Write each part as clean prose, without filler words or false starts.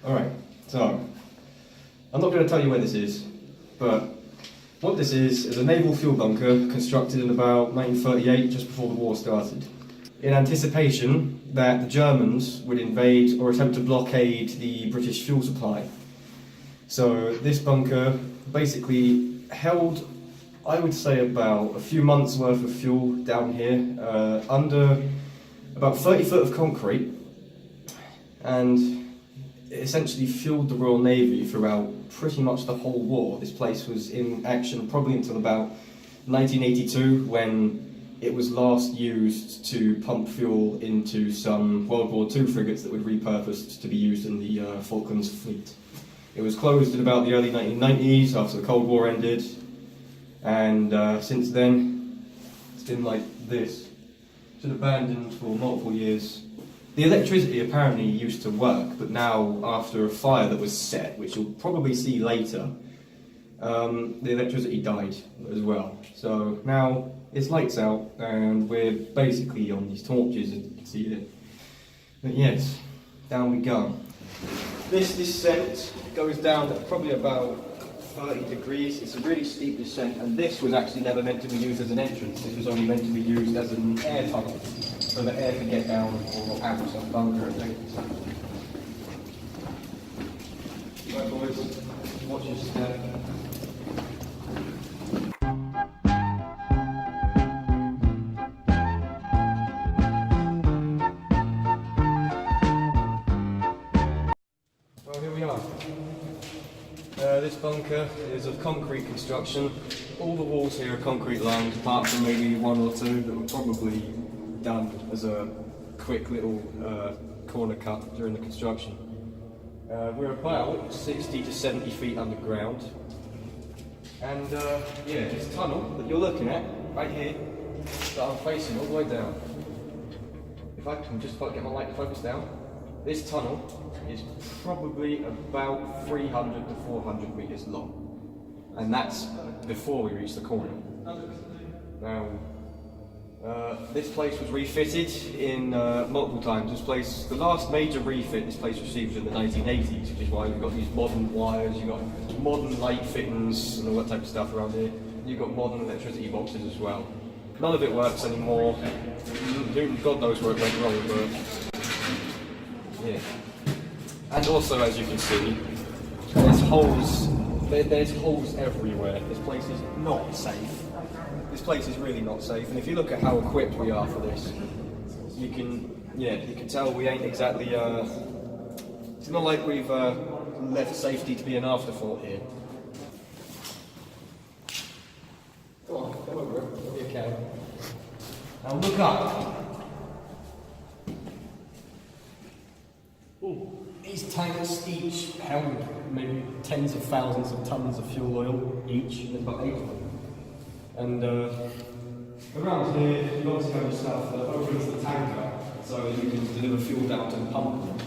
Alright, so I'm not going to tell you where this is, but what this is a naval fuel bunker constructed in about 1938, just before the war started, in anticipation that the Germans would invade or attempt to blockade the British fuel supply. So this bunker basically held, I would say, about a few months worth of fuel down here, under about 30 foot of concrete, and it essentially fueled the Royal Navy throughout pretty much the whole war. This place was in action probably until about 1982, when it was last used to pump fuel into some World War II frigates that were repurposed to be used in the Falklands fleet. It was closed in about the early 1990s after the Cold War ended, and since then it's been like this. It's been abandoned for multiple years. The electricity apparently used to work, but now, after a fire that was set, which you'll probably see later, the electricity died as well. So now it's lights out, and we're basically on these torches, as you can see here. But yes, down we go. This descent goes down at probably about 30 degrees. It's a really steep descent, and this was actually never meant to be used as an entrance. This was only meant to be used as an air tunnel, so that air could get down or out of some bunker and things. Right, boys, watch your step. Well, here we are. This bunker is of concrete construction. All the walls here are concrete lined, apart from maybe one or two that were probably done as a quick little corner cut during the construction. We're about 60 to 70 feet underground, and yeah, this tunnel that you're looking at right here, that I'm facing all the way down. If I can just get my light to focus down, this tunnel is probably about 300 to 400 meters long, and that's before we reach the corner. Now, this place was refitted in multiple times. This place, the last major refit this place received was in the 1980s, which is why we've got these modern wires, you've got modern light fittings and all that type of stuff around here. You've got modern electricity boxes as well. None of it works anymore. God knows where it went wrong, but yeah. And also, as you can see, there's holes. There's holes everywhere. This place is not safe. This place is really not safe, and if you look at how equipped we are for this, you can tell we ain't exactly, it's not like we've left safety to be an afterthought here. Come on, come over, you can. Now look up. Ooh. These tanks each held maybe tens of thousands of tons of fuel oil each, there's about 8 of them. And around here, you obviously have your stuff over into the tanker, so you can deliver fuel down to the pump.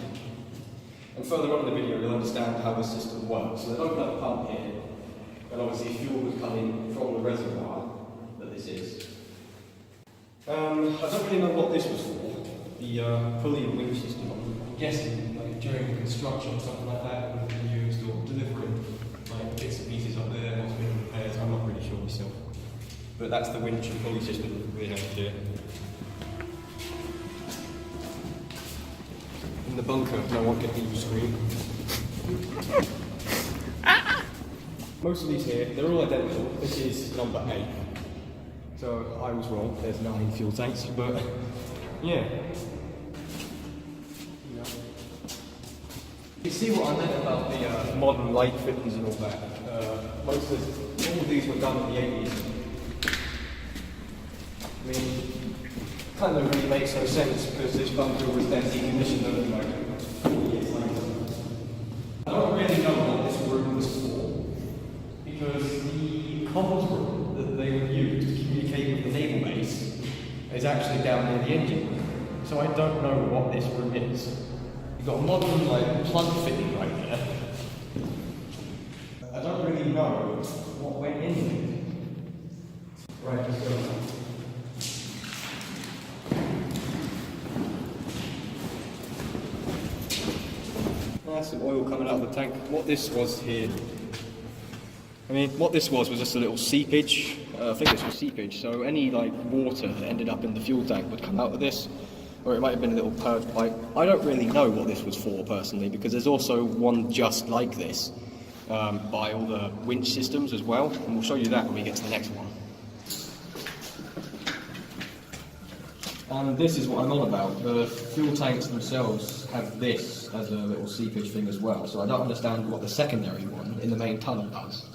And further on in the video, you'll understand how the system works. So they open up a pump here, and obviously fuel would come in from the reservoir that this is. I don't really know what this was for, the pulley and wing system. I'm guessing like during the construction or something like that would have been used, or delivering like bits and pieces up there, what's been repaired. I'm not really sure myself. But that's the winch and pulley system that we have here. In the bunker, no one can hear you scream. Most of these here, they're all identical. This is number 8. So I was wrong, there's 9 fuel tanks, but yeah. You see what I meant about the modern light fittings and all that. All of these were done in the 80s. I mean, kind of really makes no sense because this bunker was then decommissioned only like 4 years later. I don't really know what this room was for, because the comms room that they would use to communicate with the naval base is actually down near the engine room. So I don't know what this room is. You've got a modern like plug fitting right there. I don't really know what went in there. Right, let's go. some oil coming out of the tank. What this was here, I mean, what this was just a little seepage. I think this was seepage, so any like water that ended up in the fuel tank would come out of this, or it might have been a little purge pipe. I don't really know what this was for personally, because there's also one just like this by all the winch systems as well, and we'll show you that when we get to the next one. And this is what I'm on about. The fuel tanks themselves have this as a little seepage thing as well, so I don't understand what the secondary one in the main tunnel does.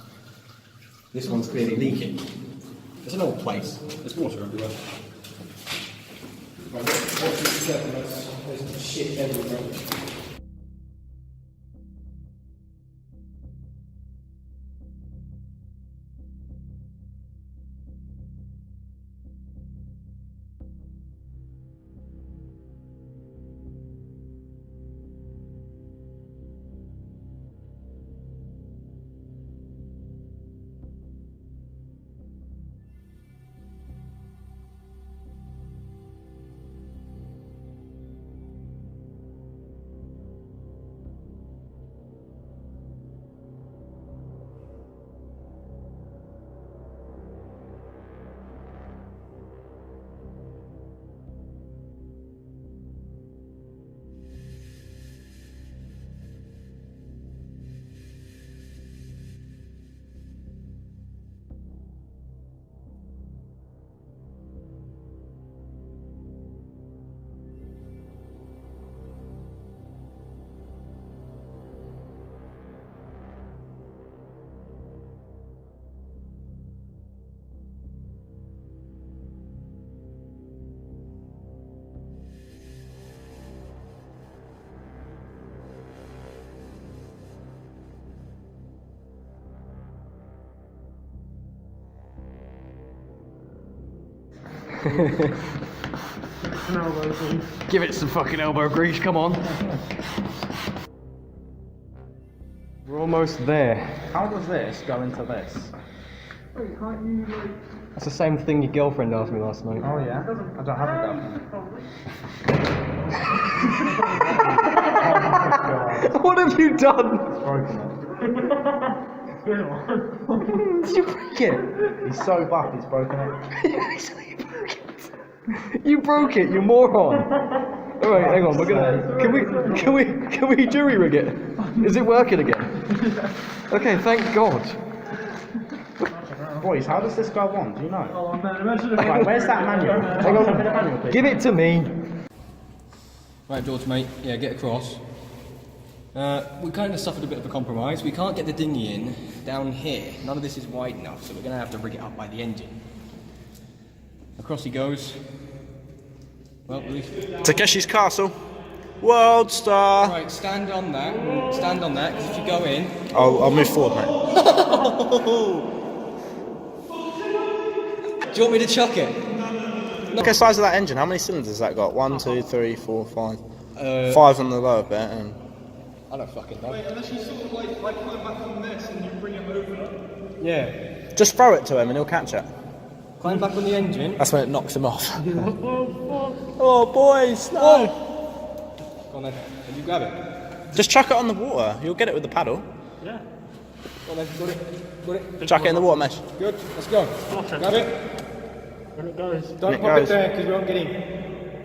This one's clearly leaking. It's an old place. There's water everywhere. Right, there's shit everywhere. Give it some fucking elbow grease, come on. We're almost there. How does this go into this? Wait, can't you like... That's the same thing your girlfriend asked me last night. Oh yeah? I don't have a girlfriend. What have you done? Did you break it? He's so buff, he's broken it. You broke it, you moron. Alright, hang on, we're gonna can we jury rig it? Is it working again? Okay, thank God. Boys, how does this go on? Do you know? Oh man, imagine if... Right, where's that manual? Hang on. Take the manual, please. Give it to me. Right, George, mate. Yeah, get across. We kind of suffered a bit of a compromise. We can't get the dinghy in down here. None of this is wide enough, so we're going to have to rig it up by the engine. Across he goes. Well, at least... Takeshi's Castle. World Star. Right, stand on that. Stand on that, because if you go in... I'll move forward, mate. Do you want me to chuck it? Look at the size of that engine. How many cylinders has that got? 1, 2, 3, 4, 5. 5 on the lower bit. And... I don't fucking know. Wait, unless you sort of like put it back on this and you bring it over. Yeah. just throw it to him and he'll catch it. Climb back on the engine. That's when it knocks him off. Oh, boys, no! Go on then. Can you grab it? Just chuck it on the water. You'll get it with the paddle. Yeah. Go on then. Got it. Got it. Chuck it in the water mesh. Good. Let's go. Grab it. When it goes. Don't it pop goes. it there because we won't get in.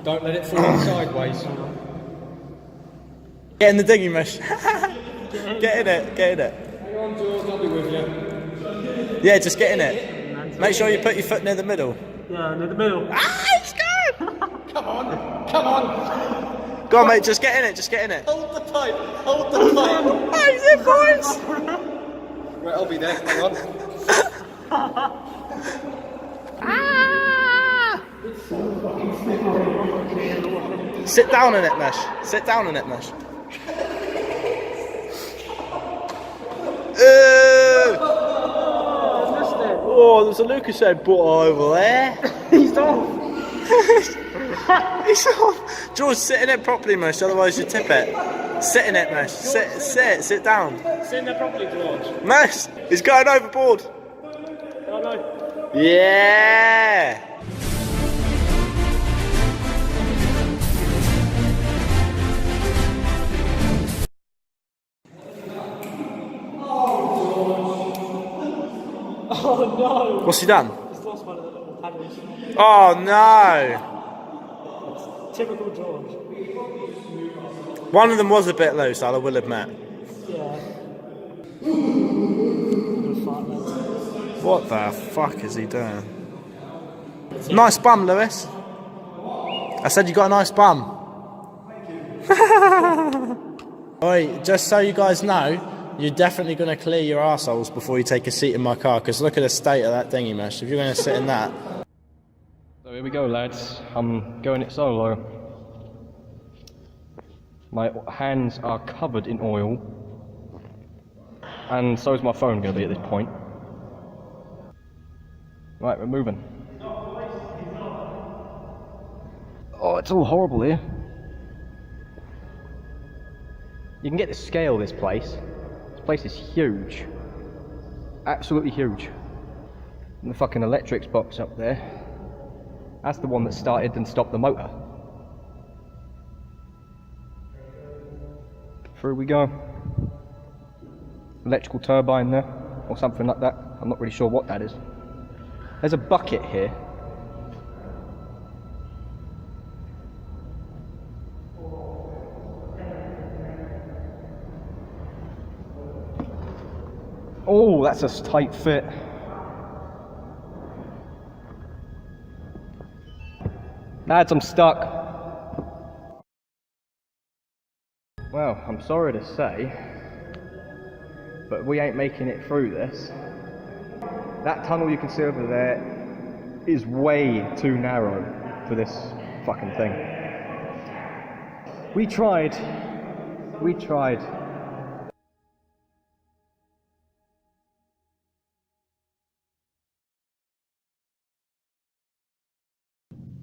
Don't let it fall sideways. Get in the dinghy mesh. Get in it. Get in it. Hang on, George. I'll be with you. Yeah, just get in it. Make sure you put your foot near the middle. Yeah, near the middle. Ah, it's good! Come on. Come on. Go on, mate, just get in it, just get in it. Hold the pipe. Hold the pipe. How's it, boys? Right, I'll be there. Hang on. Sit down in it, Mesh. Sit down in it, Mesh. Oh, there's a Lucas head butter over there. He's off. He's off. George, sit in it properly, Mesh, otherwise you tip it. Sit in it, Mesh. Sit down. Sit in there properly, George. Mesh, he's going overboard. Oh no. Yeah. Oh no! What's he done? He's lost one of the little paddles. Oh no! Typical George. One of them was a bit loose, I will admit. Yeah. Good fart, mate. What the fuck is he doing? Nice bum, Lewis. I said you got a nice bum. Oi, just so you guys know, you're definitely going to clear your arseholes before you take a seat in my car, because look at the state of that dinghy mesh. If you're going to sit in that... So here we go, lads. I'm going it solo. My hands are covered in oil, and so is my phone going to be at this point. Right, we're moving. Oh, it's all horrible here. You can get the scale of this place. This place is huge. Absolutely huge. And the fucking electrics box up there. That's the one that started and stopped the motor. Through we go. Electrical turbine there, or something like that. I'm not really sure what that is. There's a bucket here. Oh, that's a tight fit. Lads, I'm stuck. Well, I'm sorry to say, but we ain't making it through this. That tunnel you can see over there is way too narrow for this fucking thing. We tried.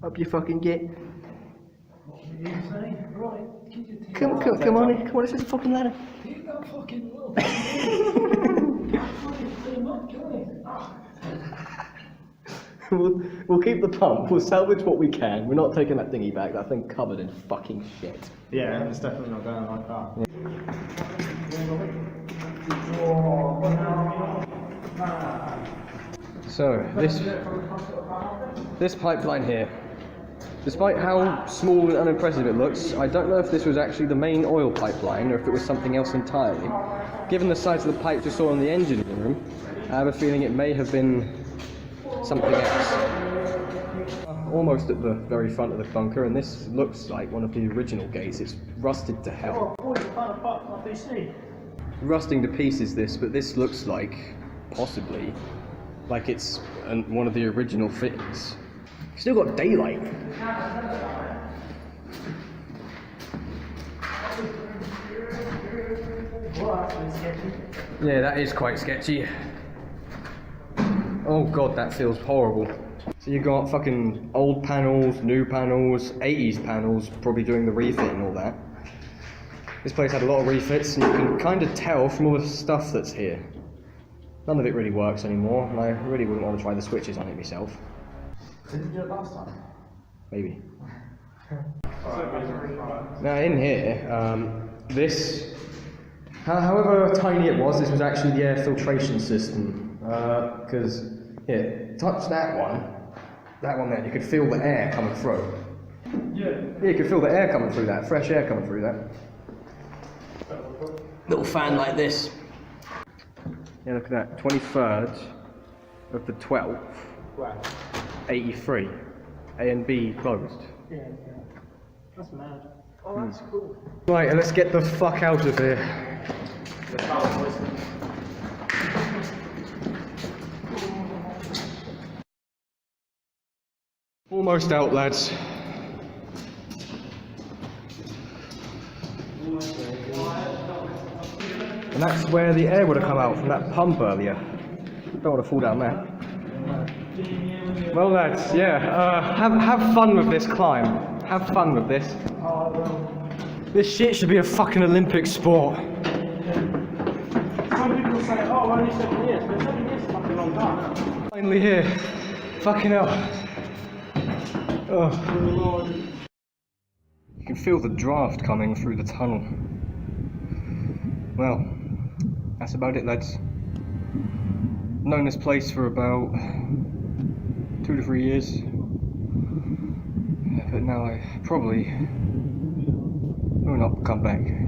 Up you fucking get. Come on, this is a fucking ladder. We'll keep the pump, we'll salvage what we can. We're not taking that dinghy back, that thing covered in fucking shit. Yeah, it's definitely not going like that. So, this pipeline here, despite how small and unimpressive it looks, I don't know if this was actually the main oil pipeline or if it was something else entirely. Given the size of the pipe you saw in the engine room, I have a feeling it may have been something else. Almost at the very front of the bunker, and this looks like one of the original gates. It's rusted to hell. Rusting to pieces this, but this looks like, possibly, like it's one of the original fittings. Still got daylight. Yeah, that is quite sketchy. Oh god, that feels horrible. So you got fucking old panels, new panels, 80s panels, probably doing the refit and all that. This place had a lot of refits, and you can kind of tell from all the stuff that's here. None of it really works anymore, and I really wouldn't want to try the switches on it myself. Didn't you do it last time? Maybe. Now in here, this, however tiny it was, this was actually the air filtration system. Because, here, touch that one there, you could feel the air coming through. Yeah, you could feel the air coming through that, fresh air coming through that. Little fan like this. Yeah, look at that, 23rd of the 12th, 83. A and B closed. Yeah. That's mad. Oh, that's cool. Right, let's get the fuck out of here. Almost out, lads. And that's where the air would have come out from that pump earlier. Don't want to fall down there. Well, lads, yeah, have fun with this climb. Have fun with this. This shit should be a fucking Olympic sport. Some people say, oh, only 7 years, but 7 years is fucking long time. Finally here. Fucking hell. Oh. You can feel the draft coming through the tunnel. Well, that's about it, lads. known this place for about 2 to 3 years, but now I probably will not come back.